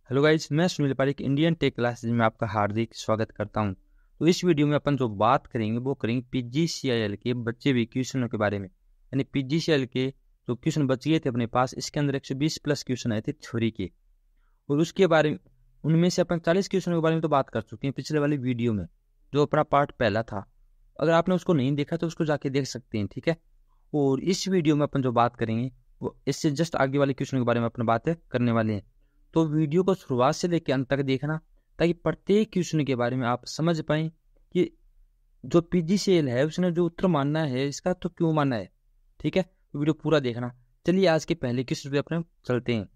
Hello guys, मैं Sunil Pareek Indian tech classes में आपका हार्दिक स्वागत करता हूं। तो इस वीडियो में अपन जो बात करेंगे वो करेंगे पीजीसीएल के बचे हुए क्वेश्चनों के बारे में। यानी पीजीसीएल के जो क्वेश्चन बच गए थे अपने पास, इसके अंदर 120 प्लस क्वेश्चन आए थे थ्योरी के, और उसके बारे में उनमें से अपन 40 क्वेश्चनों के बारे में तो बात कर चुके हैं पिछले वाली वीडियो में, जो अपना पार्ट पहला था। अगर आपने उसको नहीं देखा तो उसको जाके देख सकते हैं, ठीक है। और इस वीडियो में अपन जो बात करेंगे वो इससे जस्ट आगे वाले क्वेश्चन के बारे में अपन बातें करने वाले हैं। तो वीडियो को शुरुआत से लेकर अंत तक देखना, ताकि प्रत्येक क्वेश्चन के बारे में आप समझ पाएं कि जो पीजीसीएल है उसने जो उत्तर मानना है इसका तो क्यों मानना है, ठीक है। तो वीडियो पूरा देखना। चलिए आज के पहले क्वेश्चन पे अपने चलते हैं।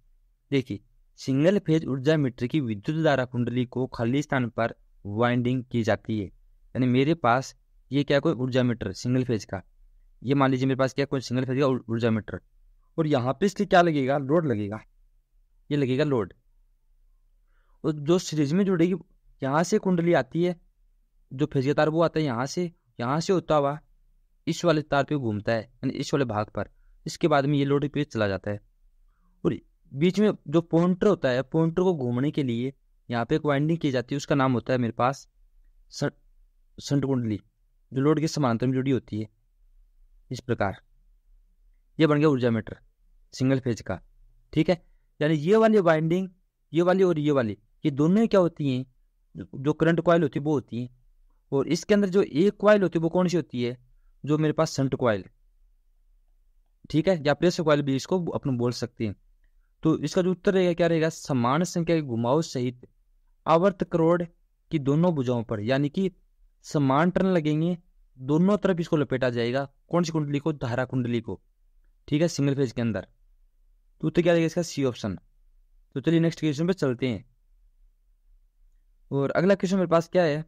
देखिए, सिंगल फेज ऊर्जा मीटर की विद्युत धारा कुंडली को खाली स्थान पर वाइंडिंग की जाती है। यानी मेरे पास ये क्या कोई ऊर्जा मीटर सिंगल फेज का, ये मान लीजिए मेरे पास क्या कोई सिंगल फेज का ऊर्जा मीटर, और यहाँ पे इसलिए क्या लगेगा, लोड लगेगा। ये लगेगा लोड, और जो सीरीज में जुड़ेगी यहाँ से कुंडली आती है, जो फेज का तार वो आता है यहाँ से होता हुआ इस वाले तार पे घूमता है, यानी इस वाले भाग पर। इसके बाद में ये लोड पे चला जाता है, और बीच में जो पॉइंटर होता है, पॉइंटर को घूमने के लिए यहाँ पे एक वाइंडिंग की जाती है, उसका नाम होता है मेरे पास संट कुंडली, जो लोड के समांतर में जुड़ी होती है। इस प्रकार ये बन गया ऊर्जा मीटर सिंगल फेज का, ठीक है। यानी ये वाली वाइंडिंग, ये वाली और ये वाली, ये दोनों क्या होती हैं, जो करंट कॉइल होती है वो होती है। और इसके अंदर जो एक कॉइल होती है वो कौन सी होती है, जो मेरे पास संट कॉइल, ठीक है, या प्रेशर कॉइल भी इसको अपन बोल सकते हैं। तो इसका जो उत्तर रहेगा क्या रहेगा, समान संख्या के घुमाव सहित आवर्त करोड़ की दोनों भुजाओं पर, यानी कि समान टर्न लगेंगे, दोनों तरफ इसको लपेटा जाएगा। कौन सी कुंडली को, धारा कुंडली को, ठीक है, सिंगल फेज के अंदर। तो उत्तर क्या रहेगा इसका, सी ऑप्शन। तो चलिए नेक्स्ट क्वेश्चन पे चलते हैं। और अगला क्वेश्चन मेरे पास क्या है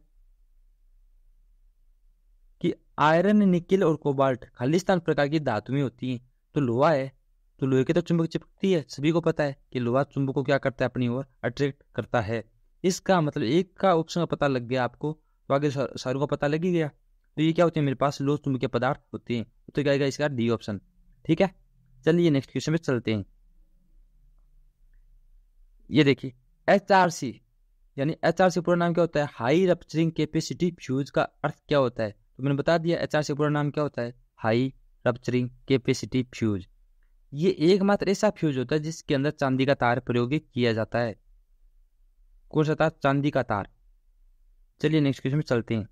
कि आयरन, निकेल और कोबाल्ट खालिस्तान प्रकार की धातुएं होती हैं। तो लोहा है, तो लोहे के तो चुंबक चिपकती है, सभी को पता है कि लोहा चुंबक को क्या करता है, अपनी ओर अट्रैक्ट करता है। इसका मतलब एक का ऑप्शन का पता लग गया आपको, तो आगे सारों का पता लग ही गया। तो ये क्या होते हैं, मेरे पास लोह चुंबकीय पदार्थ होते हैं। तो क्या आएगा इसका, डी ऑप्शन, ठीक है। चलिए नेक्स्ट क्वेश्चन पे चलते हैं। ये देखिए, HRC, यानी HRC पूरा नाम क्या होता है, हाई रप्चरिंग कैपेसिटी फ्यूज का अर्थ क्या होता है। तो मैंने बता दिया HRC पूरा नाम क्या होता है, हाई रप्चरिंग कैपेसिटी फ्यूज। ये एकमात्र ऐसा फ्यूज होता है जिसके अंदर चांदी का तार प्रयोग किया जाता है। कौन सा तार, चांदी का तार। चलिए नेक्स्ट क्वेश्चन में चलते हैं।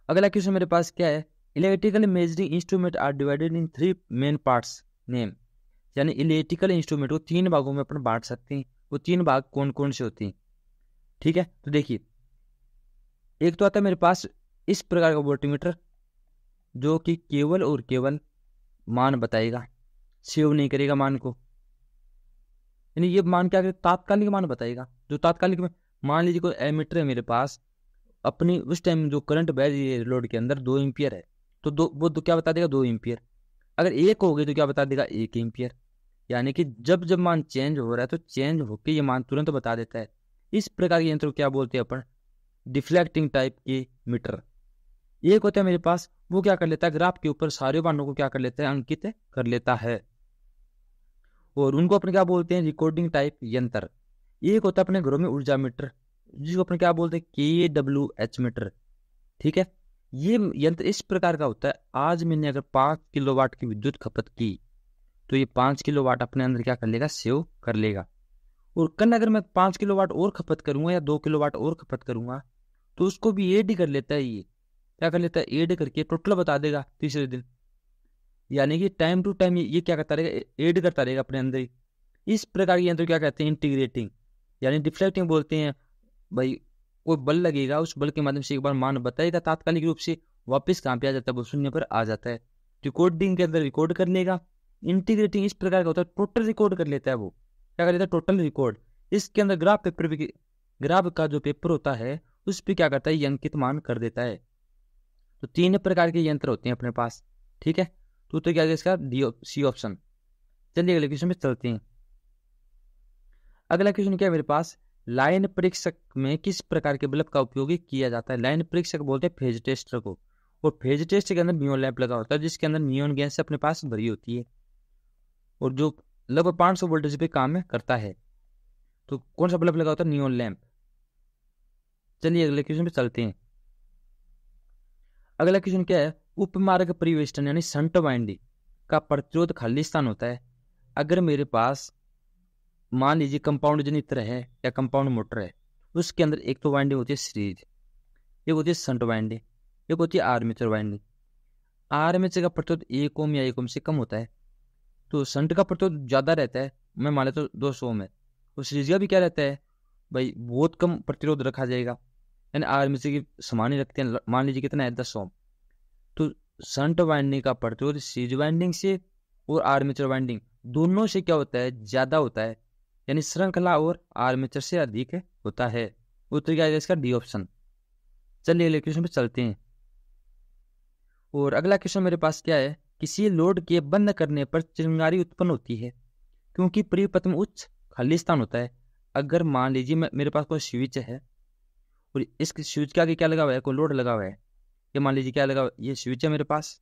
अगला क्वेश्चन मेरे पास क्या है, electrical measuring instrument are divided in 3 main parts name. यानी इलेक्ट्रिकल इंस्ट्रूमेंट को 3 भागों में अपन बांट सकते हैं। वो 3 भाग कौन कौन से होते हैं, ठीक है। तो देखिए, एक तो आता है मेरे पास इस प्रकार का वोल्टमीटर, जो कि केवल और केवल मान बताएगा, सेव नहीं करेगा मान को। यानी ये मान क्या करेगा, तात्कालिक मान बताएगा। जो तात्कालिक में, मान लीजिए कोई एमीटर है मेरे पास, अपनी उस टाइम जो करंट बह रही है लोड के अंदर 2 एम्पियर है, तो वो क्या बता देगा, 2 एम्पियर। अगर एक हो गई तो क्या बता देगा, 1 एम्पियर। यानी कि जब जब मान चेंज हो रहा है तो चेंज होकर ये मान तुरंत बता देता है। इस प्रकार के यंत्र को क्या बोलते हैं अपन, डिफ्लेक्टिंग टाइप के मीटर। एक होता है मेरे पास, वो क्या कर लेता है, ग्राफ के ऊपर सारे मानों को क्या कर लेता है, अंकित कर लेता है, और उनको अपन क्या बोलते हैं, रिकॉर्डिंग टाइप यंत्र। एक होता है अपने घरों में ऊर्जा मीटर, जिसको अपन क्या बोलते हैं, KWH मीटर, ठीक है। ये यंत्र इस प्रकार का होता है, आज मैंने अगर 5 किलोवाट की विद्युत खपत की तो ये 5 किलोवाट अपने अंदर क्या कर लेगा, सेव कर लेगा। और कल अगर मैं 5 किलोवाट और खपत करूंगा या 2 किलोवाट और खपत करूंगा तो उसको भी एड ही कर लेता है। ये क्या कर लेता है, एड करके टोटल बता देगा तीसरे दिन। यानी कि टाइम टू टाइम ये क्या करता रहेगा, एड करता रहेगा अपने अंदर ही। इस प्रकार के यंत्र क्या कहते हैं, इंटीग्रेटिंग, यानी डिफ्लेक्टिंग बोलते हैं। भाई कोई बल लगेगा, उस बल के माध्यम से एक बार मान बताएगा, तात्कालिक रूप से वापस कहाँ पे आ जाता है, वो शून्य पर आ जाता है। रिकॉर्डिंग के अंदर रिकॉर्ड कर लेगा। इंटीग्रेटिंग इस प्रकार का होता है, टोटल रिकॉर्ड कर लेता है। वो क्या कर लेता है, टोटल रिकॉर्ड। इसके अंदर ग्राफ पेपर भी, ग्राफ का जो पेपर होता है उस पर क्या करता है, अंकित मान कर देता है। तो 3 प्रकार के यंत्र होते हैं अपने पास, ठीक है। तो क्या है इसका, सी ऑप्शन। चलिए अगले क्वेश्चन में चलते हैं। अगला क्वेश्चन क्या है मेरे पास, लाइन परीक्षक में किस प्रकार के बल्ब का उपयोग किया जाता है। लाइन परीक्षक बोलते हैं फेज टेस्टर को, और फेज टेस्टर के अंदर नियोन लैंप लगा होता है, जिसके अंदर नियोन गैस अपने पास भरी होती है। और जो लगभग 500 वोल्टेज पे काम करता है। तो कौन सा बल्ब लगा होता है? Neon lamp. चलिए अगले क्वेश्चन पे चलते हैं। अगला क्वेश्चन क्या है? उपमार्ग परिवेष्टन यानी शंट वाइंडिंग का प्रतिरोध खाली स्थान होता है। अगर मेरे पास मान लीजिए कंपाउंड जनित्र है या कंपाउंड मोटर है, उसके अंदर एक तो वाइंडिंग होती है सीरीज, एक होती है शंट वाइंडिंग, एक होती है आर्मेचर वाइंडिंग। आर्मेचर का प्रतिरोध 1 ओम या 1 ओम से कम होता है, तो शंट का प्रतिरोध ज्यादा रहता है, मैं मान लेता हूँ 200 ओम है। तो सीरीज का भी क्या रहता है भाई? बहुत कम प्रतिरोध रखा जाएगा, यानी आर्मेचर की समान ही रखते हैं। मान लीजिए कितना है? 10 ओम। तो शंट वाइंडिंग का प्रतिरोध सीरीज वाइंडिंग से और आर्मेचर वाइंडिंग दोनों से क्या होता है? ज्यादा होता है, यानी श्रृंखला और आर्मेचर से अधिक होता है। उत्तर क्या है इसका? D option. चलिए अगले क्वेश्चन पे चलते हैं। और अगला क्वेश्चन मेरे पास क्या है? किसी लोड के बंद करने पर चिंगारी उत्पन्न होती है क्योंकि परिपथ में उच्च खाली स्थान होता है। अगर मान लीजिए मेरे पास कोई स्विच है और इस स्विच के आगे क्या लगा हुआ है? कोई लोड लगा हुआ है। ये मान लीजिए क्या लगा हुआ है? ये स्विच है मेरे पास,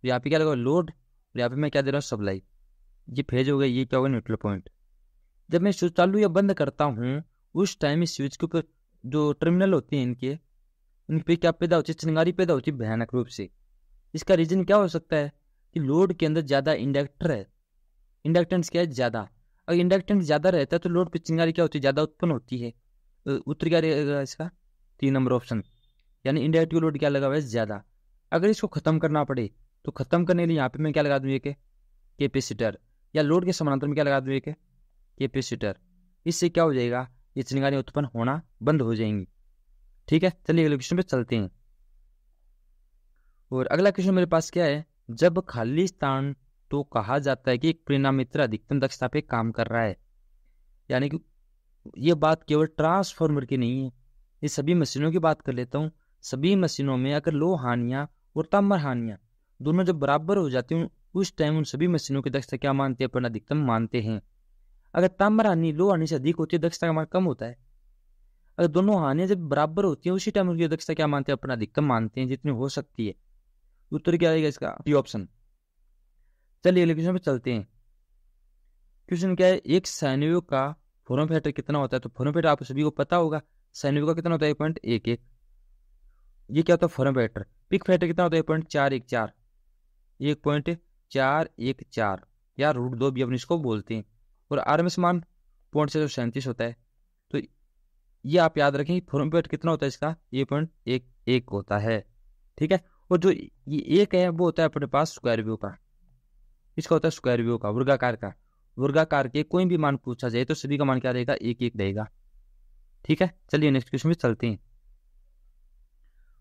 यहाँ पे क्या लगा हुआ है? लोड। और यहाँ पे मैं क्या दे रहा हूँ? सप्लाई। ये फेज हो गया, ये क्या होगा? Neutral point. जब मैं स्विच चालू या बंद करता हूँ उस टाइम इस स्विच के ऊपर जो टर्मिनल होते हैं इनके, उन पे क्या पैदा होती है? चिंगारी पैदा होती है भयानक रूप से। इसका रीजन क्या हो सकता है? कि लोड के अंदर ज्यादा इंडक्टर है, इंडक्टेंस क्या है? ज्यादा। अगर इंडक्टेंस ज्यादा रहता है तो लोड पे चिंगारी क्या होती है? ज्यादा उत्पन्न होती है। उत्तर क्या रहेगा इसका? 3 नंबर ऑप्शन, यानी इंडक्टिव लोड क्या लगा हुआ है? ज्यादा। अगर इसको खत्म करना पड़े तो खत्म करने के लिए यहाँ पे मैं क्या लगा दूँ? एक कैपेसिटर, या लोड के समानांतर में क्या लगा दूँ? एक कैपेसिटर। इससे क्या हो जाएगा? ये चिंगारियां उत्पन्न होना बंद हो जाएंगी। ठीक है, चलिए अगले क्वेश्चन पे चलते हैं। और अगला क्वेश्चन मेरे पास क्या है? जब खाली स्थान तो कहा जाता है कि एक परिणामित्र अधिकतम दक्षता पे काम कर रहा है, यानी कि ये बात केवल ट्रांसफार्मर की नहीं है, ये सभी मशीनों की बात कर लेता हूँ। सभी मशीनों में अगर लो हानियां और ताम्र हानियां दोनों जब बराबर हो जाती हैं उस टाइम उन सभी मशीनों की दक्षता क्या मानते हैं? अपन अधिकतम मानते हैं। अगर ताम्र हानि लो हानि से अधिक होती है, दक्षता का मान कम होता है। अगर दोनों हानियां जब बराबर होती है उसी टाइम उनकी दक्षता क्या मानते हैं? अपन अधिकतम मानते हैं, जितनी हो सकती है। उत्तर क्या आएगा इसका? D option. चलिए अगले क्वेश्चन पे चलते हैं। क्वेश्चन क्या है? एक साइनवेव का फॉर्म फैक्टर कितना होता है? तो फॉर्म फैक्टर आप सभी को पता होगा, साइनवेव का कितना होता है? 1.11। ये क्या होता है? Form factor. पिक फैक्टर कितना होता है? 1.414। 1.414 या √2 भी अपन इसको बोलते हैं। और आरएमएस मान 0.37 होता है। तो ये आप याद रखें, फॉर्म फैक्टर कितना होता है इसका? 1.11 होता है। ठीक है। और जो ये एक है वो होता है अपने पास स्क्वायर वेव का। इसका होता है स्क्वायर वेव का, वर्गाकार का। वर्गाकार के कोई भी मान पूछा जाए तो सभी का मान क्या रहेगा? 1 रहेगा। ठीक है, चलिए नेक्स्ट क्वेश्चन में चलते हैं।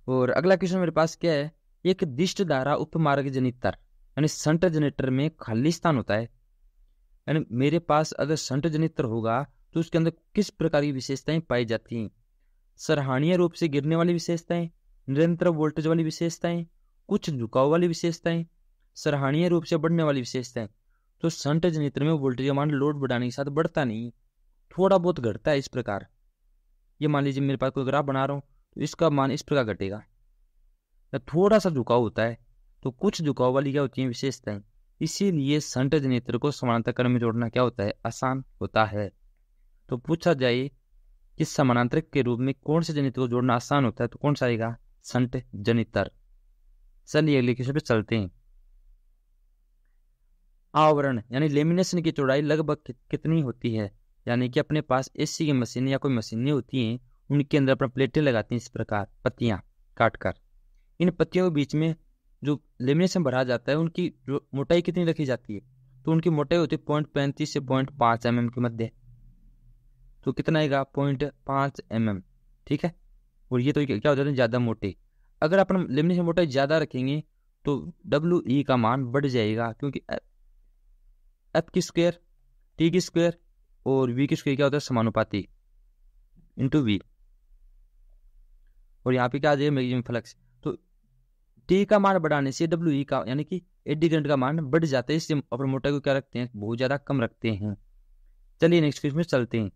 और अगला क्वेश्चन मेरे पास क्या है? एक दिष्ट धारा उपमार्ग जनित्र यानी शंट जनरेटर में खाली स्थान होता है, यानी मेरे पास अगर शंट जनित्र होगा तो उसके अंदर किस प्रकार की विशेषताएं पाई जाती हैं? सराहनीय रूप से गिरने वाली विशेषताएं, निरंतर वोल्टेज वाली विशेषताएं, कुछ झुकाव वाली विशेषताएं, सराहनीय रूप से बढ़ने वाली विशेषताएं। तो शंट जनित्र में वोल्टेज का मान लोड बढ़ाने के साथ बढ़ता नहीं, थोड़ा बहुत घटता है। इस प्रकार ये मान लीजिए मेरे पास कोई ग्राफ बना रहा हूँ तो इसका मान इस प्रकार घटेगा, या थोड़ा सा झुकाव होता है। तो कुछ झुकाव वाली क्या होती है? विशेषताएं। इसीलिए शंट जनित्र को समानांतर क्रम में जोड़ना क्या होता है? आसान होता है। तो पूछा जाए कि समानांतर के रूप में कौन से जनित्र को जोड़ना आसान होता है, तो कौन सा आएगा? शंट जनित्र। चलिए अगले क्वेश्चन पे चलते हैं। आवरण यानी लेमिनेशन की चौड़ाई लगभग कितनी होती है? यानी कि अपने पास एसी की मशीन या कोई मशीनें होती हैं, उनके अंदर अपना प्लेटें लगाती हैं इस प्रकार, पत्तियां काट कर। इन पत्तियों के बीच में जो लेमिनेशन भरा जाता है उनकी जो मोटाई कितनी रखी जाती है? तो उनकी मोटाई होती है 0.35 से 0.5 mm के मध्य। तो कितना आएगा? 0.5 mm। ठीक है। और ये तो क्या हो जाता है? ज्यादा मोटे। अगर अपन लेमिनेशन मोटाई ज्यादा रखेंगे तो WE का मान बढ़ जाएगा, क्योंकि एफ की स्क्वायर, टी की स्क्वायर और वी की स्क्वायर क्या होता है? समानुपाती इंटू वी। और यहाँ पे क्या आ जाएगा? Maximum flux. तो टी का मान बढ़ाने से WE का यानी कि एडी करंट का मान बढ़ जाता है, इससे अपन मोटाई को क्या रखते हैं? बहुत ज्यादा कम रखते हैं। चलिए नेक्स्ट क्वेश्चन में चलते हैं।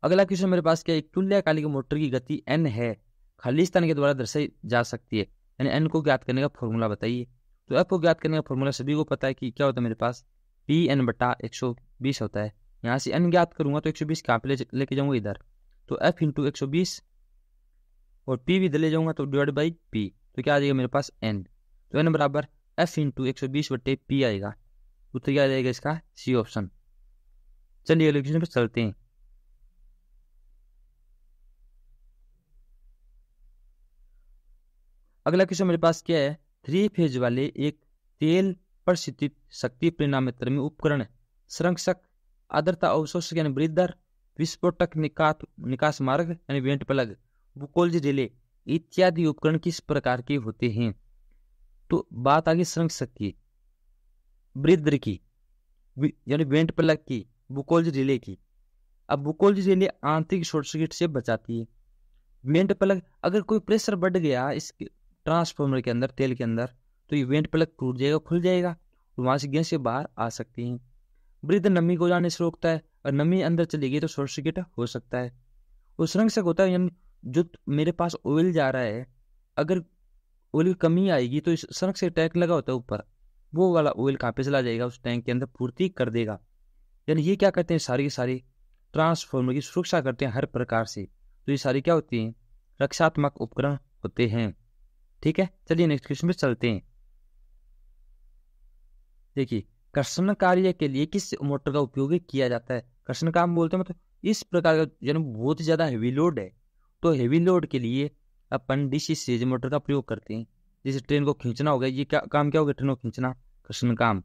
अगला क्वेश्चन मेरे पास क्या है? एक तुल्यकालिक मोटर की गति n है, खाली स्थान के द्वारा दर्शाई जा सकती है, यानी n को ज्ञात करने का फॉर्मूला बताइए। तो एफ को ज्ञात करने का फॉर्मूला सभी को पता है कि क्या होता है मेरे पास, पी एन बटा 120 होता है। यहाँ से एन ज्ञात करूंगा तो 120 कहाँ पे लेके जाऊंगा इधर, तो एफ इंटू 120 और पी भी इधर ले जाऊंगा तो डिवाइड बाई पी, तो क्या आ जाएगा मेरे पास एन, तो एन बराबर एफ इंटू 120 बटे पी आएगा। उत्तर क्या आ जाएगा इसका, सी ऑप्शन। चलिए अगले क्वेश्चन पे चलते हैं। अगला क्वेश्चन मेरे पास क्या है, 3 फेज वाले एक तेल परिस्थिति शक्ति परिणामित्र में उपकरण संरक्षक आर्द्रता अवशोषक यानी ब्रीदर, विस्फोटक निकास मार्ग यानी वेंट प्लग, बुकोल्ज रिले इत्यादि उपकरण किस प्रकार के होते हैं। तो बात आ गई संरक्षक की, ब्रीदर की यानी वेंट प्लग की, बुकोल्ज रिले की। अब बुकोल्ज रिले आंतरिक शॉर्ट सर्किट से बचाती है। वेंट प्लग अगर कोई प्रेशर बढ़ गया इस ट्रांसफार्मर के अंदर, तेल के अंदर, तो ये वेंट प्लग टूट जाएगा, खुल जाएगा, तो वहां से गैस बाहर आ सकती हैं। ब्रीदर नमी को जाने से रोकता है, और नमी अंदर चली गई तो शॉर्ट सर्किट हो सकता है। और संरक्षक होता है यानी जो मेरे पास ऑयल जा रहा है, अगर ऑयल की कमी आएगी तो इस संरक्षक टैंक लगा होता है ऊपर, वो वाला ऑयल कहाँ पे चला जाएगा, उस टैंक के अंदर पूर्ति कर देगा। यानी ये क्या करते हैं, सारी की सारी ट्रांसफार्मर की सुरक्षा करते हैं हर प्रकार से। तो ये सारी क्या होती हैं, रक्षात्मक उपकरण होते हैं। ठीक है, चलिए नेक्स्ट क्वेश्चन पे चलते हैं। देखिए, कर्षण कार्य के लिए किस मोटर का उपयोग किया जाता है। कर्षण काम बोलते हैं मतलब इस प्रकार का यानी बहुत ही ज्यादा हेवी लोड है, तो हेवी लोड के लिए अपन डीसी सीरीज मोटर का प्रयोग करते हैं। जैसे ट्रेन को खींचना हो गया, ये क्या काम क्या हो गया, ट्रेन को खींचना, कर्षण काम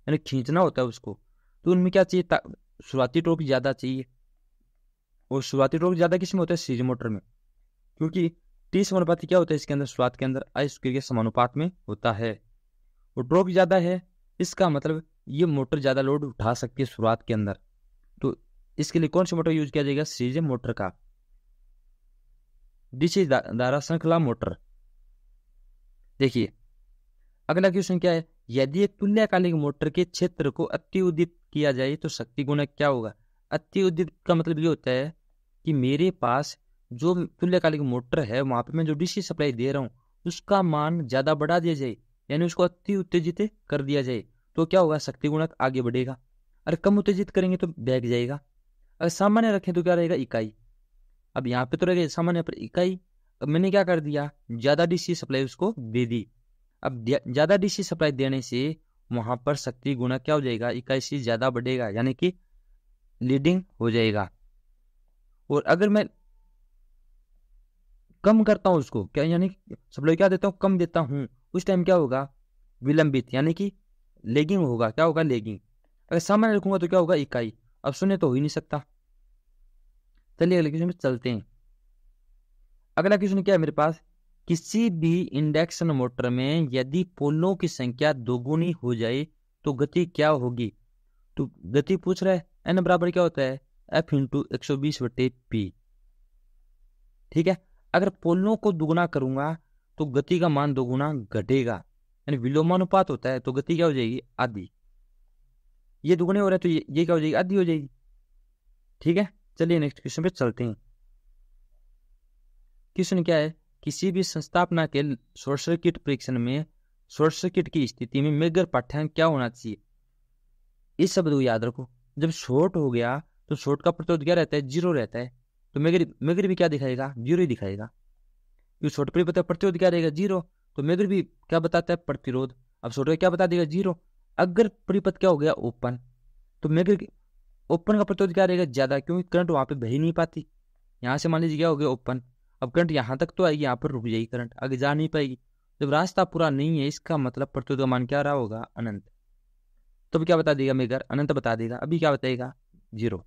यानी खींचना होता है उसको। तो उनमें क्या चाहिए, शुरुआती टॉर्क ज्यादा चाहिए, और शुरुआती टॉर्क ज्यादा किसमें होता है, सीरीज मोटर में, क्योंकि टी समानुपाती क्या होता है इसके अंदर, शुरुआत के अंदर आई स्क्वायर के समानुपात में होता है, और ड्रॉप ज्यादा है, इसका मतलब ये मोटर ज्यादा लोड उठा सकती है शुरुआत के अंदर। तो इसके लिए कौन सी मोटर यूज किया जाएगा, सीरीज मोटर का, डीसी धारा श्रृंखला मोटर। देखिए अगला क्वेश्चन क्या है, यदि एक तुल्यकालिक मोटर के क्षेत्र को अत्युदित किया जाए तो शक्ति गुणक क्या होगा। अत्युदित का मतलब ये होता है कि मेरे पास जो तुल्यकालिक मोटर है वहां पे मैं जो डीसी सप्लाई दे रहा हूँ उसका मान ज्यादा बढ़ा दिया जाए, यानी उसको अति उत्तेजित कर दिया जाए, तो क्या होगा, शक्ति गुणक आगे बढ़ेगा। अरे कम उत्तेजित करेंगे तो बैठ जाएगा। अगर सामान्य रखें तो क्या रहेगा, इकाई। अब यहाँ पे तो रहेगा सामान्य पर इकाई, अब मैंने क्या कर दिया, ज्यादा डीसी सप्लाई उसको दे दी। अब ज्यादा डीसी सप्लाई देने से वहां पर शक्ति गुणक क्या हो जाएगा, इकाई से ज्यादा बढ़ेगा, यानी कि लीडिंग हो जाएगा। और अगर मैं कम करता हूं उसको क्या, यानी सप्लाई क्या देता हूं, कम देता हूं, उस टाइम क्या होगा, विलंबित यानी कि लेगिंग होगा, क्या होगा, लेगिंग। अगर सामान्य रखूंगा तो क्या होगा, इकाई। अब शून्य तो हो ही नहीं सकता। चलिए अगले क्वेश्चन में चलते हैं। अगला क्वेश्चन क्या है मेरे पास, किसी भी इंडक्शन मोटर में यदि पोलों की संख्या दोगुनी हो जाए तो गति क्या होगी। तो गति पूछ रहा है, एन बराबर क्या होता है, एफ इंटू 120 बटे पी। ठीक है, अगर पोलों को दुगुना करूंगा तो गति का मान दोगुना घटेगा, यानी विलोमानुपात होता है, तो गति क्या हो जाएगी, आधी। ये दुगुने हो रहे हैं तो ये क्या हो जाएगी, आधी हो जाएगी। ठीक है, चलिए नेक्स्ट क्वेश्चन पे चलते हैं। क्वेश्चन क्या है, किसी भी संस्थापना के शॉर्ट सर्किट परीक्षण में शॉर्ट सर्किट की स्थिति में मेगर पाठ्यांक क्या होना चाहिए। इस शब्द को याद रखो, जब शॉर्ट हो गया तो शॉर्ट का प्रतिरोध क्या रहता है, जीरो रहता है, तो मेगर भी क्या दिखाएगा, जीरो ही दिखाएगा, क्योंकि शॉर्ट पर पता प्रतिरोध क्या रहेगा, जीरो, तो मेगर भी क्या बताता है, प्रतिरोध। अब शॉर्ट का क्या बता देगा, जीरो। अगर परिपथ क्या हो गया, ओपन, तो मेगर ओपन का प्रतिरोध क्या रहेगा, ज्यादा, क्योंकि करंट वहां पे बह ही नहीं पाती। यहाँ से मान लीजिए क्या हो गया, ओपन, अब करंट यहाँ तक तो आएगी, यहाँ पर रुक जाएगी, करंट आगे जा नहीं पाएगी। जब रास्ता पूरा नहीं है इसका मतलब प्रतिरोध का मान क्या रहा होगा, अनंत। तब क्या बता देगा, मेगर अनंत बता देगा। अभी क्या बताएगा, जीरो।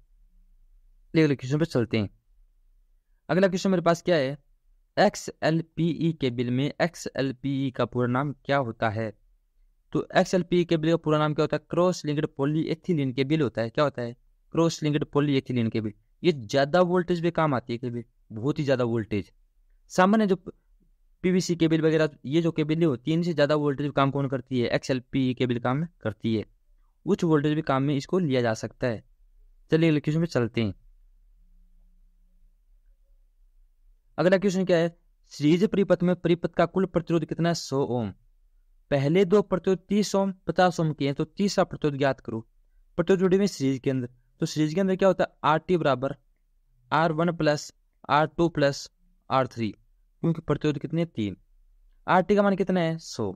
अगले क्वेश्चन पे चलते हैं। अगला क्वेश्चन मेरे पास क्या है, XLPE केबल में XLPE का पूरा नाम क्या होता है। तो XLPE केबल का पूरा नाम क्या होता है, क्रॉस लिंक्ड पॉलीएथिलीन केबल होता है। क्या होता है, क्रॉस लिंक्ड पॉलीएथिलीन केबल। ये ज्यादा वोल्टेज पे काम आती है केबल, बहुत ही ज्यादा वोल्टेज। सामान्य जो पीवीसी केबल वगैरह ये जो केबल होती है इनसे ज्यादा वोल्टेज काम कौन करती है, XLPE केबल काम करती है। उच्च वोल्टेज भी काम में इसको लिया जा सकता है। चलिए अगले क्वेश्चन में चलते हैं। अगला क्वेश्चन क्या है, सीरीज परिपथ में परिपथ का कुल प्रतिरोध कितना है, 100 ओम। पहले दो प्रतिरोध 30 ओम 50 ओम के हैं, तो तीसरा प्रतिरोध ज्ञात करो। प्रतिरोध जुड़े हुए सीरीज के अंदर, तो सीरीज के अंदर क्या होता है, आर टी बराबर R1 plus R2 plus R3, क्योंकि प्रतिरोध कितने 3। आर टी का मान कितना है 100,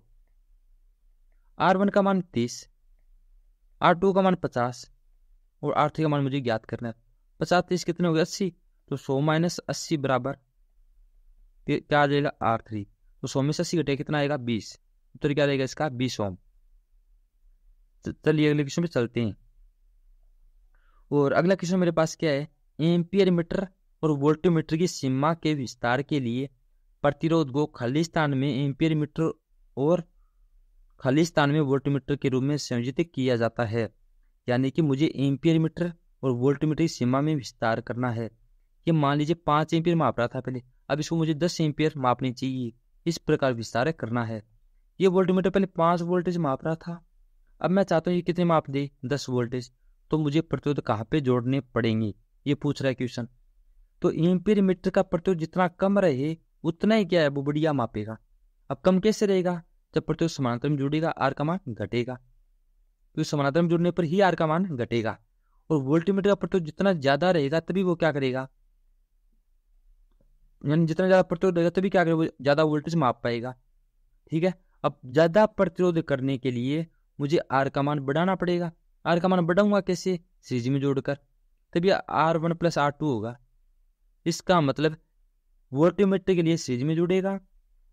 R1 का मान 30, R2 का मान 50 और R3 का मान मुझे ज्ञात करना है। 50 30 कितने हो गए 80, तो 100 माइनस 80 बराबर क्या आ जाएगा R3। तो 100 में से 80 घटे कितना आएगा 20, उत्तर क्या रहेगा इसका 20 ओम। चलिए अगले क्वेश्चन पे चलते हैं। और अगला क्वेश्चन मेरे पास क्या है, एम्पियर मीटर और वोल्टमीटर की सीमा के विस्तार के लिए प्रतिरोध को खाली स्थान में एम्पियर मीटर और खाली स्थान में वोल्टमीटर के रूप में संयोजित किया जाता है। यानी कि मुझे एम्पियर मीटर और वोल्टमीटर की सीमा में विस्तार करना है। ये मान लीजिए 5 एम्पियर माप रहा था पहले, अब इसको मुझे 10 एम्पियर मापनी चाहिए, इस प्रकार विस्तार करना है। ये वोल्टमीटर पहले 5 वोल्टेज माप रहा था, अब मैं चाहता हूँ ये कितने माप दे 10 वोल्टेज, तो मुझे प्रतिरोध कहाँ पे जोड़ने पड़ेंगे, ये पूछ रहा है क्वेश्चन। तो एम्पियर मीटर का प्रतिरोध जितना कम रहे उतना ही क्या है वो बढ़िया मापेगा। अब कम कैसे रहेगा, जब प्रतिरोध समानांतर में जुड़ेगा आर का मान घटेगा, तो समानांतर में जुड़ने पर ही आर का मान घटेगा। और वोल्टमीटर का प्रतिरोध जितना ज्यादा रहेगा तभी वो क्या करेगा, यानी जितना ज्यादा प्रतिरोध रहेगा तभी क्या करेगा, वो ज्यादा वोल्टेज माप पाएगा। ठीक है, अब ज्यादा प्रतिरोध करने के लिए मुझे आर का मान बढ़ाना पड़ेगा। आर का मान बढ़ाऊंगा कैसे, सीरीज में जोड़कर, तभी R1 प्लस R2 होगा। इसका मतलब वोल्टमीटर के लिए सीरीज में जुड़ेगा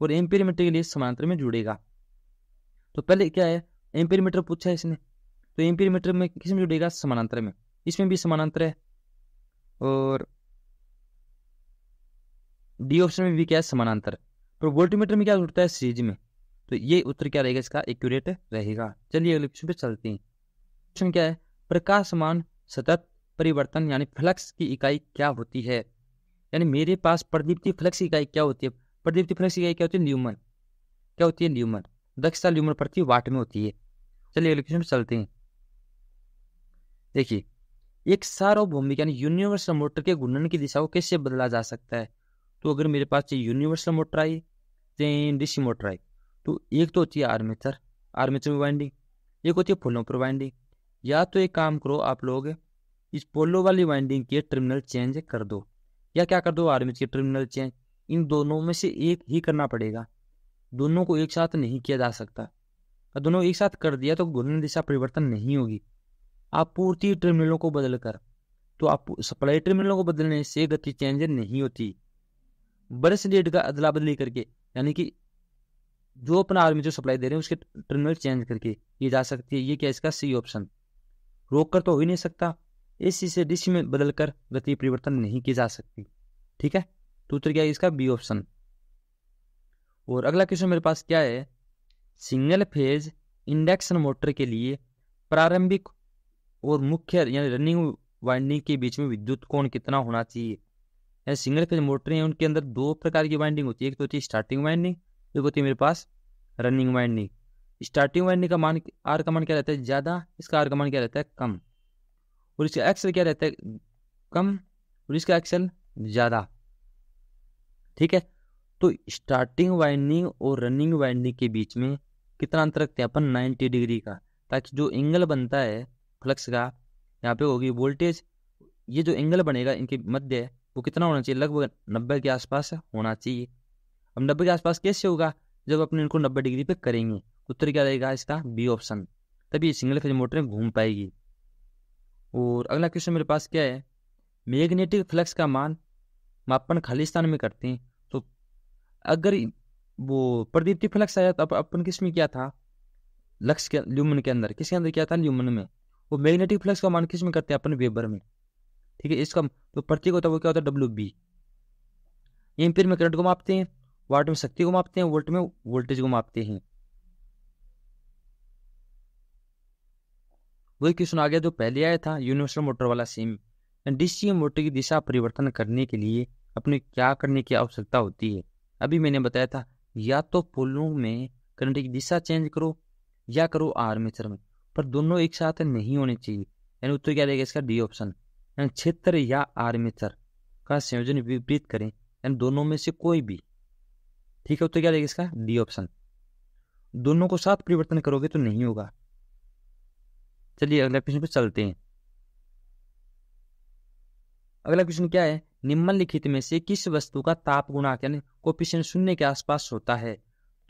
और एम्पीयर मीटर के लिए समानांतर में जुड़ेगा। तो पहले क्या है, एम्पीयर मीटर पूछा है इसने, तो एम्पीयर मीटर में किस में जुड़ेगा, समानांतर में, इसमें भी समानांतर है, और डी ऑप्शन में भी क्या है समानांतर। तो वोल्टमीटर में क्या जुड़ता है सीरीज में, तो ये उत्तर क्या रहेगा इसका एक्यूरेट रहेगा। चलिए अगले क्वेश्चन पे चलते हैं। क्वेश्चन क्या है, प्रकाशमान सतत परिवर्तन यानी फ्लक्स की इकाई क्या होती है। यानी मेरे पास प्रदीप्ति फ्लक्स की इकाई क्या होती है, प्रदीप्ति फ्लक्स की इकाई क्या होती है, न्यूमन। क्या होती है, न्यूमन। दक्षता न्यूमन प्रति वाट में होती है। चलिए अगले क्वेश्चन पे चलते हैं। देखिए, एक सार्वभौमिक यानी यूनिवर्सल मोटर के घूर्णन की दिशा को कैसे बदला जा सकता है। तो अगर मेरे पास यूनिवर्सल मोटर आई, डीसी मोटर आई, तो एक तो होती है आर्मेचर, आर्मेचर में वाइंडिंग, एक होती है पोलो पर वाइंडिंग। या तो एक काम करो आप लोग, इस पोलो वाली वाइंडिंग के टर्मिनल चेंज कर दो, या क्या कर दो आर्मेचर के टर्मिनल चेंज। इन दोनों में से एक ही करना पड़ेगा, दोनों को एक साथ नहीं किया जा सकता। और दोनों एक साथ कर दिया तो घूर्णन दिशा परिवर्तन नहीं होगी। आप पूर्ति टर्मिनलों को बदल कर, तो आप सप्लाई टर्मिनलों को बदलने से गति चेंज नहीं होती। बरस लीड का अदला बदली करके, यानी कि जो अपना आर्मेचर सप्लाई दे रहे हैं उसके टर्मिनल चेंज करके ये जा सकती है। ये क्या इसका सी ऑप्शन। रोक कर तो हो ही नहीं सकता, एसी से डीसी में बदलकर गति परिवर्तन नहीं की जा सकती। ठीक है, तो उत्तर क्या है इसका बी ऑप्शन। और अगला क्वेश्चन मेरे पास क्या है, सिंगल फेज इंडक्शन मोटर के लिए प्रारंभिक और मुख्य यानी रनिंग वाइंडिंग के बीच में विद्युत कोण कितना होना चाहिए। यानी सिंगल फेज मोटर है उनके अंदर दो प्रकार की वाइंडिंग होती है, एक तो होती है स्टार्टिंग वाइंडिंग, एक होती है मेरे पास रनिंग वाइंडिंग। स्टार्टिंग वाइंडिंग का मान आर का मान क्या रहता है ज्यादा, इसका आर का मान क्या रहता है कम, और इसका एक्सल क्या रहता है कम और इसका एक्सल ज्यादा। ठीक है, तो स्टार्टिंग वाइंडिंग और रनिंग वाइंडिंग के बीच में कितना अंतर रखते हैं अपन 90 डिग्री का, ताकि जो एंगल बनता है फ्लक्स का, यहाँ पे होगी वोल्टेज, ये जो एंगल बनेगा इनके मध्य वो कितना होना चाहिए, लगभग 90 के आसपास होना चाहिए। अब 90 के आसपास कैसे होगा, जब अपने इनको 90 डिग्री पे करेंगे। उत्तर क्या रहेगा इसका बी ऑप्शन, तभी सिंगल फेज मोटर घूम पाएगी। और अगला क्वेश्चन मेरे पास क्या है, मैग्नेटिक फ्लक्स का मापन खाली स्थान में करते हैं। तो अगर वो प्रदीप्ति फ्लक्स आया तो अपन किस में किया था, लक्स के ल्यूमन के अंदर, किसके अंदर किया था ल्यूमन में। वो मैग्नेटिक फ्लक्स का मान किस में करते हैं अपन वेबर में। ठीक है, इसका तो प्रतीक होता है वो क्या होता है WB। एम्पीयर में करंट को मापते हैं, वाट में शक्ति को मापते हैं, वोल्ट में वोल्टेज को मापते हैं। वही क्वेश्चन आ गया जो पहले आया था यूनिवर्सल मोटर वाला सेम। डीसी मोटर की दिशा परिवर्तन करने के लिए अपने क्या करने की आवश्यकता होती है। अभी मैंने बताया था या तो पोलों में करंट की दिशा चेंज करो या करो आर्मेचर में, पर दोनों एक साथ नहीं होने चाहिए। यानी उत्तर क्या रहेगा इसका डी ऑप्शन। यानी क्षेत्र या आर्मेचर का संयोजन विपरीत करें, यानी दोनों में से कोई भी। ठीक है, उत्तर क्या रहेगा इसका डी ऑप्शन। दोनों को साथ परिवर्तन करोगे तो नहीं होगा। चलिए अगला क्वेश्चन पे चलते हैं। अगला क्वेश्चन क्या है, निम्नलिखित में से किस वस्तु का ताप गुणांक यानी कोफिशिएंट शून्य के आसपास होता है।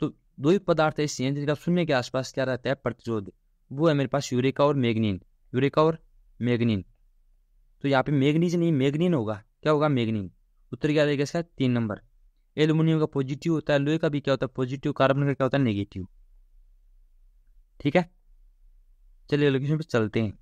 तो दो ही पदार्थ ऐसे हैं जिनका शून्य के आसपास क्या रहता है, प्रतिरोध। वो है मेरे पास यूरेका और मैग्नीन। यूरेका और मैग्नीन। तो यहाँ पे मैग्नीज नहीं, मैग्नीन होगा। क्या होगा, मैग्नीन। उत्तर क्या रहेगा इसका, 3 नंबर। एल्यूमिनियम का पॉजिटिव होता है, लोहे का भी क्या होता है पॉजिटिव, कार्बन का क्या होता है नेगेटिव। ठीक है, चलिए लोकेशन पे चलते हैं।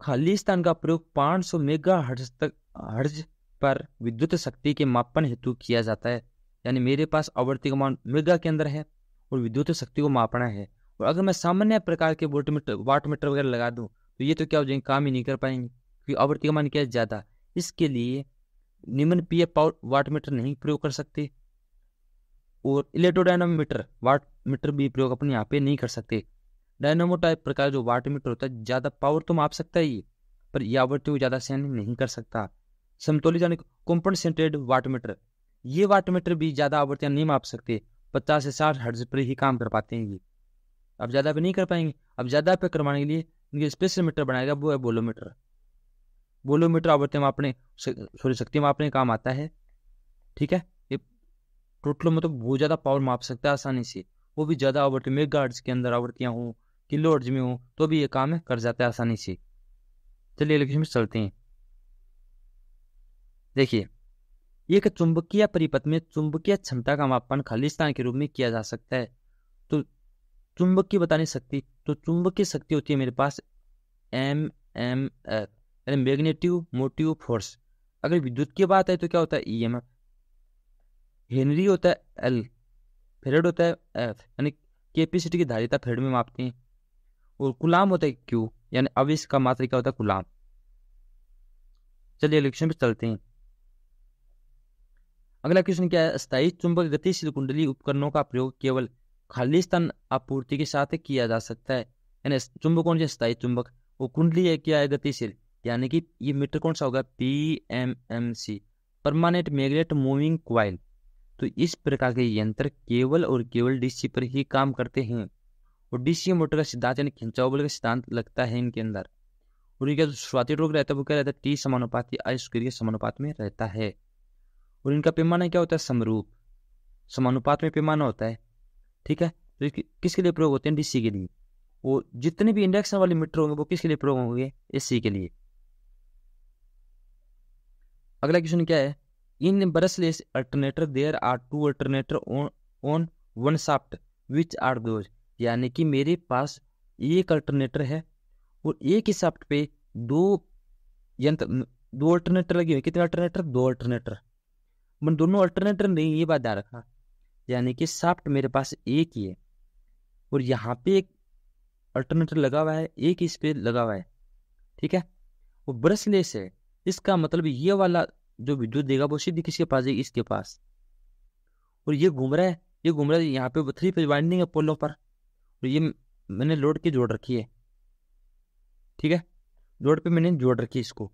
खाली स्थान का प्रयोग 500 मेगा हर्ज पर विद्युत शक्ति के मापन हेतु किया जाता है। यानी मेरे पास आवर्ती का मान मेगा के अंदर है और विद्युत शक्ति को मापना है। और अगर मैं सामान्य प्रकार के वोल्टमीटर वाटमीटर वगैरह लगा दूं तो ये तो क्या हो जाएंगे, काम ही नहीं कर पाएंगे, क्योंकि आवर्ती का मान क्या है, ज्यादा। इसके लिए निम्न पीएफ पावर वाटमीटर नहीं प्रयोग कर सकते और इलेक्ट्रोडायनामोमीटर वाटमीटर भी प्रयोग अपने यहाँ पे नहीं कर सकते। डायनामो टाइप प्रकार जो वाटमीटर होता है ज्यादा पावर तो माप सकता है ये, पर ये आवृत्ति को ज्यादा सहन नहीं कर सकता। समतोलित यानी कॉम्पनसेटेड वाटमीटर, ये वाटमीटर भी ज्यादा आवृत्तियां नहीं माप सकते, 50 से 60 हर्ट्ज पर ही काम कर पाते हैं ये। अब ज्यादा पे नहीं कर पाएंगे। अब ज्यादा पे करवाने के लिए इनके स्पेशल मीटर बनाएगा, वो है बोलोमीटर। बोलोमीटर आवृत्ति मापने सॉरी शक्ति मापने काम आता है। ठीक है, ये टोटल मतलब बहुत ज्यादा पावर माप सकता है आसानी से, वो भी ज्यादा आवृत्ति मेगाहर्ट्ज के अंदर आवृत्तियां हो, किलोहर्ट्ज में हो तो भी ये काम कर जाता है आसानी से। चलिए इलेक्ट्रिक में चलते हैं। देखिए, एक चुंबकीय परिपथ में चुंबकीय क्षमता का मापन खाली स्थान के रूप में किया जा सकता है। तो चुंबकीय बताने शक्ति, तो चुंबकीय शक्ति होती है मेरे पास एफ यानी मैग्नेटिव मोटिव फोर्स। अगर विद्युत की बात है तो क्या होता है ईएमएफ। हेनरी होता है एल, फेरेड होता है एफ यानी कैपेसिटी की धारिता फेरेड में मापते हैं। और कुलाम होता है क्यू यानी आवेश का मात्रा क्या होता है कुलाम। चलिए इलेक्शन पे चलते हैं। अगला क्वेश्चन क्या है, स्थायी चुंबक गतिशील कुंडली उपकरणों का प्रयोग केवल खाली स्थान आपूर्ति के साथ किया जा सकता है। यानी चुंबक कौन सा, स्थायी चुंबक। वो कुंडली है क्या है, गतिशील। यानी कि ये मीटर कौन सा होगा, PMMC, permanent magnet moving coil. तो इस प्रकार के यंत्र केवल और केवल डीसी पर ही काम करते हैं। और डीसी मोटर का सिद्धांत यानी खिंचाव बल का सिद्धांत लगता है इनके अंदर। और इनका जो शुरुआती रोग रहता है वो क्या रहता है, T समानुपाती I स्क्वायर के समानुपात में रहता है। और इनका पैमाना क्या होता है, समरूप समानुपात में पैमाना होता है। ठीक है, तो किसके लिए प्रयोग होते हैं, डीसी के लिए। वो जितने भी इंडक्शन वाले मीटर होंगे वो किसके लिए प्रयोग होंगे, एसी के लिए। अगला क्वेश्चन क्या है, in brushless alternator there are 2 alternator on one shaft which are those. यानी कि मेरे पास एक अल्टरनेटर है और एक ही शाफ्ट पे दो यंत्र, 2 अल्टरनेटर लगे हुए। कितने अल्टरनेटर, 2 अल्टरनेटर। मैं दोनों अल्टरनेटर नहीं, ये बात ध्यान रखा। यानी कि शाफ्ट मेरे पास एक ही है और यहाँ पे एक अल्टरनेटर लगा हुआ है, एक इस पे लगा हुआ है। ठीक है, वो ब्रशलेस है, इसका मतलब ये वाला जो विद्युत देगा वो सीधी किसके पास है, इसके पास। और ये घूम रहा है, ये घूम रहा है यहाँ पे 3 फेज वाइंडिंग है पोलों पर, और ये मैंने लोड के जोड़ रखी है। ठीक है, लोड पे मैंने जोड़ रखी है इसको।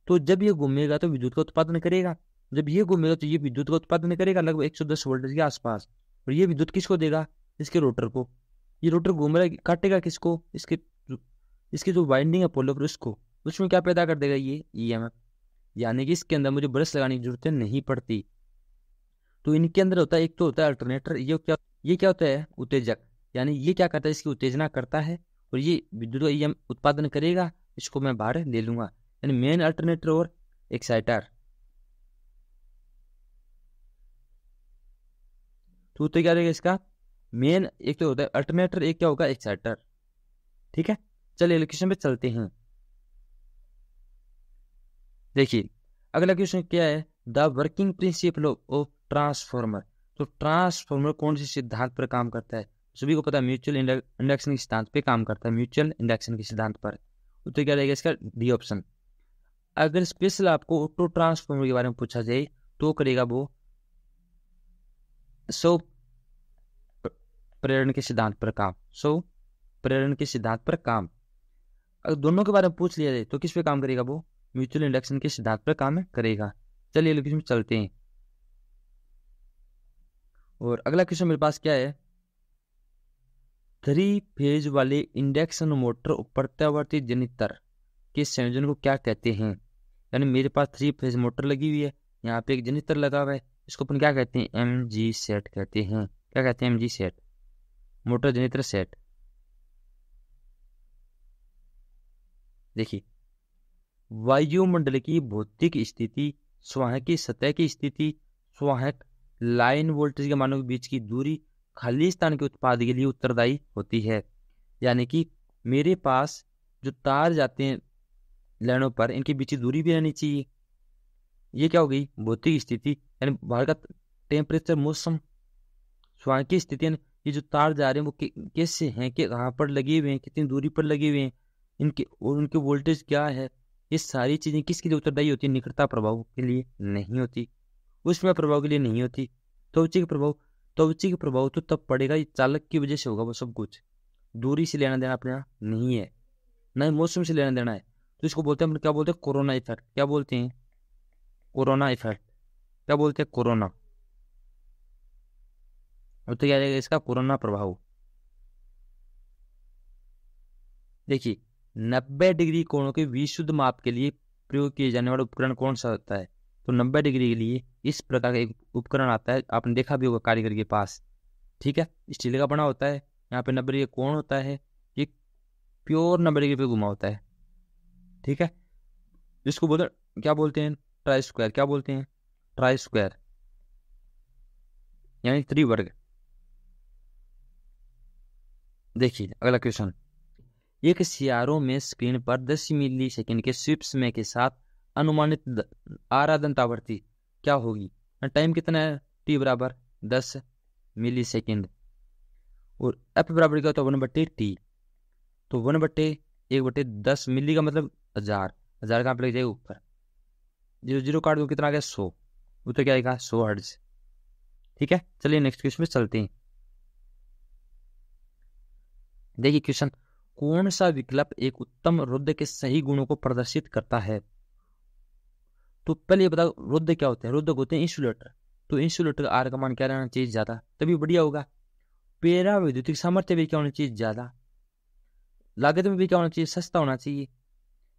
तो जब ये घूमेगा तो विद्युत का उत्पादन करेगा, जब ये घूमेगा तो ये विद्युत का उत्पादन करेगा लगभग 110 वोल्टेज के आसपास। और ये विद्युत किसको देगा, इसके रोटर को। ये रोटर घूम रहा है, काटेगा किसको, इसके जो वाइंडिंग है पोलो पर उसको। उसमें क्या पैदा कर देगा, ये ईएमएफ। यानी कि इसके अंदर मुझे ब्रश लगाने की जरूरत नहीं पड़ती। तो इनके अंदर होता है, एक तो होता है अल्टरनेटर, ये क्या होता है, उत्तेजक। यानी ये क्या करता है, इसकी उत्तेजना करता है और ये विद्युत का ईएमएफ उत्पादन करेगा, इसको मैं बाहर ले लूंगा। यानी मेन अल्टरनेटर और एक्साइटर। तो क्या रहेगा इसका, मेन एक तो होता है अल्टरनेटर, एक क्या होगा एक्साइटर। ठीक है, चलिए क्वेश्चन पे चलते हैं। देखिए अगला क्वेश्चन क्या है, the working principle of transformer. तो ट्रांसफॉर्मर कौन से सिद्धांत पर काम करता है, सभी को पता है म्यूचुअल इंडक्शन के सिद्धांत पे काम करता है, म्यूचुअल इंडक्शन के सिद्धांत पर। तो क्या रहेगा इसका, डी ऑप्शन। अगर स्पेशल आपको ऑटो ट्रांसफॉर्मर के बारे में पूछा जाए तो करेगा वो सौ प्रेरण के सिद्धांत पर काम, सौ प्रेरण के सिद्धांत पर काम। अगर दोनों के बारे में पूछ लिया जाए तो किस पे काम करेगा, वो म्यूचुअल इंडक्शन के सिद्धांत पर काम करेगा। चलिए लोकेशन में चलते हैं। और अगला क्वेश्चन मेरे पास क्या है, 3 फेज वाले इंडक्शन मोटर प्रत्यावर्ती जनित्र के संयोजन को क्या कहते हैं। यानी मेरे पास 3 फेज मोटर लगी हुई है, यहाँ पे एक जनित्र लगा हुआ है, इसको अपन क्या कहते हैं, एम जी सेट कहते हैं। क्या कहते हैं, एम जी सेट, मोटर जनित्र सेट। देखिए, वायुमंडल की भौतिक स्थिति, संवाहक की सतह की स्थिति, संवाहक लाइन वोल्टेज के मानों के बीच की दूरी खाली स्थान के उत्पाद के लिए उत्तरदायी होती है। यानी कि मेरे पास जो तार जाते हैं लाइनों पर, इनके बीच की दूरी भी रहनी चाहिए। ये क्या हो गई, भौतिक स्थिति, यानी बाहर का टेम्परेचर, मौसम। संवाहक की स्थिति, यानी ये जो तार जा रहे हैं वो कैसे हैं, कि कहाँ पर लगे हुए हैं, कितनी दूरी पर लगे हुए हैं, इनके और उनके वोल्टेज क्या है। ये सारी चीजें किसके लिए उत्तरदायी होती है, निकटता प्रभाव के लिए नहीं होती, उष्मा प्रभाव के लिए नहीं होती। त्वचा प्रभाव, त्वचा का प्रभाव तो तब पड़ेगा, ये चालक की वजह से होगा वो सब कुछ। दूरी से लेना देना अपने यहाँ नहीं है, ना ही मौसम से लेना देना है। तो इसको बोलते हैं, क्या बोलते हैं, कोरोना इफेक्ट। क्या बोलते हैं, कोरोना इफेक्ट। क्या बोलते हैं, कोरोना। और तो क्या रहेगा इसका, कोरोना प्रभाव। देखिए, 90 डिग्री कोणों के विशुद्ध माप के लिए प्रयोग किए जाने वाला उपकरण कौन सा होता है। तो 90 डिग्री के लिए इस प्रकार का एक उपकरण आता है, आपने देखा भी होगा कारीगर के पास। ठीक है, स्टील का बना होता है, यहाँ पे 90 डिग्री कोण होता है, ये प्योर 90 डिग्री पे घुमा होता है। ठीक है, इसको बोलते, क्या बोलते हैं, ट्राई स्क्वायर। क्या बोलते हैं, ट्राई स्क्वायर, यानी त्रिवर्ग। देखिए अगला क्वेश्चन, एक सीआरओ में स्क्रीन पर 10 मिली सेकेंड के स्वीप समय के साथ अनुमानित आराधन आवृत्ति क्या होगी। टाइम कितना है, टी बराबर 10 मिली सेकेंड, और एफ बराबर क्या होता है, 1/t। तो 1/1/10 मिली का मतलब 1000, 1000 कहाँ पे लग जाएगा, ऊपर। 0 काट दो, कितना आ गया, 100। वो तो क्या आएगा, 100 हर्ट्ज। ठीक है, चलिए नेक्स्ट क्वेश्चन में चलते हैं। देखिए क्वेश्चन, कौन सा विकल्प एक उत्तम रुद्ध के सही गुणों को प्रदर्शित करता है। तो पहले ये बताओ, रुद्ध क्या होते हैं, रुद्ध होते हैं इंसुलेटर। तो इंसुलेटर का आर का मान क्या रहना चाहिए, ज्यादा, तभी बढ़िया होगा। पेरा विद्युतिक सामर्थ्य भी क्या होना चाहिए, ज्यादा। लागत में भी क्या होना चाहिए, सस्ता होना चाहिए।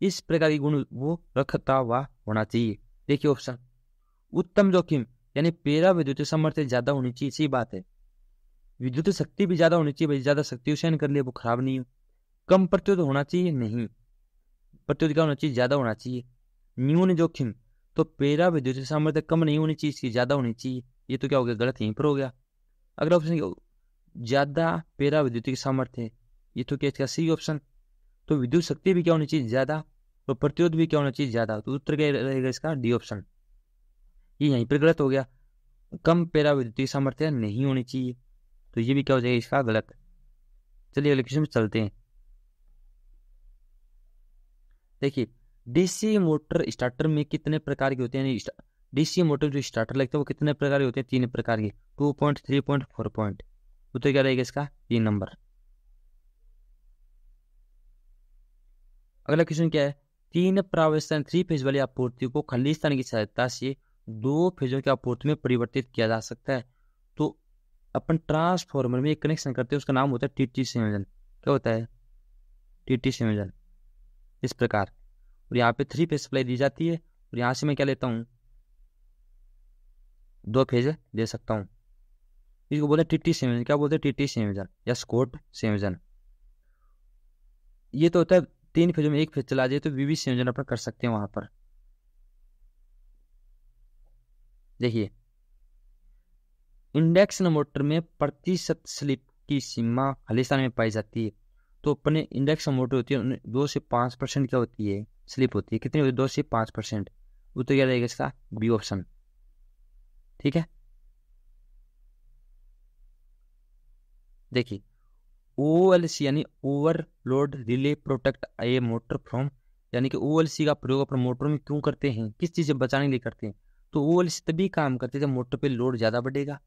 इस प्रकार के गुण वो रखता हुआ होना चाहिए। देखिए ऑप्शन, उत्तम जोखिम, यानी पेरा विद्युतिक सामर्थ्य ज्यादा होनी चाहिए, सही बात है। विद्युत शक्ति भी ज्यादा होनी चाहिए, भाई ज्यादा शक्ति सहन कर ले, वो खराब नहीं हो। कम प्रतिरोध होना चाहिए, नहीं, प्रतिरोध क्या होना चाहिए, ज्यादा होना चाहिए। न्यून जोखिम, तो पेरा विद्युत सामर्थ्य कम नहीं होनी चाहिए, इसकी ज्यादा होनी चाहिए। ये तो क्या हो गया, गलत यहीं पर हो गया। अगला ऑप्शन, ज्यादा पेरा विद्युतिक सामर्थ्य, ये तो क्या इसका सही ऑप्शन। तो विद्युत शक्ति भी क्या होनी चाहिए, ज्यादा, और प्रतिरोध भी क्या होना चाहिए, ज्यादा। तो उत्तर क्या रहेगा इसका, डी ऑप्शन। ये यहीं पर गलत हो गया, कम पेरा विद्युतिक सामर्थ्य नहीं होनी चाहिए। तो ये भी क्या हो जाएगा इसका गलत। चलिए अगले क्वेश्चन में चलते हैं। देखिए, डीसी मोटर स्टार्टर में कितने प्रकार के होते हैं। डीसी मोटर जो स्टार्टर लगते हैं वो कितने प्रकार के होते हैं, 3 प्रकार के, 2 पॉइंट, 3 पॉइंट, 4 पॉइंट। तो क्या रहेगा इसका, 3 नंबर। अगला क्वेश्चन क्या है, 3 प्रावस्थान 3 फेज वाली आपूर्ति को खलिस्तान की सहायता से 2 फेजों की आपूर्ति में परिवर्तित किया जा सकता है। तो अपन ट्रांसफॉर्मर में एक कनेक्शन करते हैं, उसका नाम होता है टीटी संयोजन। क्या होता है, टीटी संयोजन, इस प्रकार। और यहाँ पे 3 फेज सप्लाई दी जाती है, और यहाँ से मैं क्या लेता हूँ, 2 फेज दे सकता हूँ। इसको बोलते हैं टीटी संयोजन। क्या बोलते हैं, टीटी संयोजन या स्कॉट संयोजन। ये तो होता है 3 फेजों में 1 फेज चला जाए तो वीवी संयोजन अपन कर सकते हैं वहां पर। देखिए, इंडक्शन मोटर में प्रतिशत स्लिप की सीमा खालिस्तान में पाई जाती है। तो अपने इंडक्शन मोटर होती है, 2 से 5% क्या होती है, स्लिप होती है। कितनी होती है, 2 से 5%। वो तो क्या रहेगा इसका, बी ऑप्शन। ठीक है, देखिए, ओएलसी यानी overload relay protect A motor from, यानी कि ओएलसी का प्रयोग अपने मोटर में क्यों करते हैं, किस चीज से बचाने के लिए करते हैं। तो ओएलसी तभी काम करते हैं जब मोटर पे लोड ज्यादा बढ़ेगा।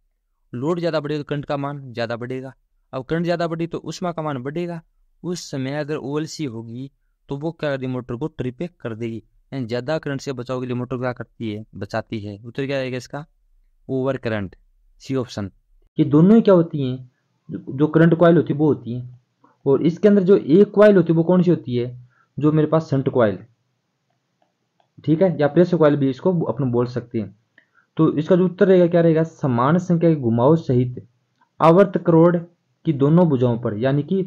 लोड ज्यादा बढ़ेगा तो करंट का मान ज्यादा बढ़ेगा। अब करंट ज्यादा बढ़ी तो उष्मा का मान बढ़ेगा। उस समय अगर ओएलसी होगी तो वो क्या करती है, मोटर को ट्रिप कर देगी। यानी ज्यादा करंट से बचाव के लिए मोटर क्या करती है, बचाती है। उत्तर क्या रहेगा इसका, ओवर करंट, सी ऑप्शन। कि दोनों ही क्या होती हैं, जो करंट कॉइल होती है वो होती हैं। और इसके अंदर जो एक कॉइल होती है वो कौन सी होती है, जो मेरे पास शंट कॉइल, ठीक है, या प्रेशर कॉइल भी इसको अपन बोल सकते हैं। तो इसका जो उत्तर रहेगा क्या रहेगा, समान संख्या के घुमाव सहित आवर्त करोड़ की दोनों भुजाओं पर, यानी कि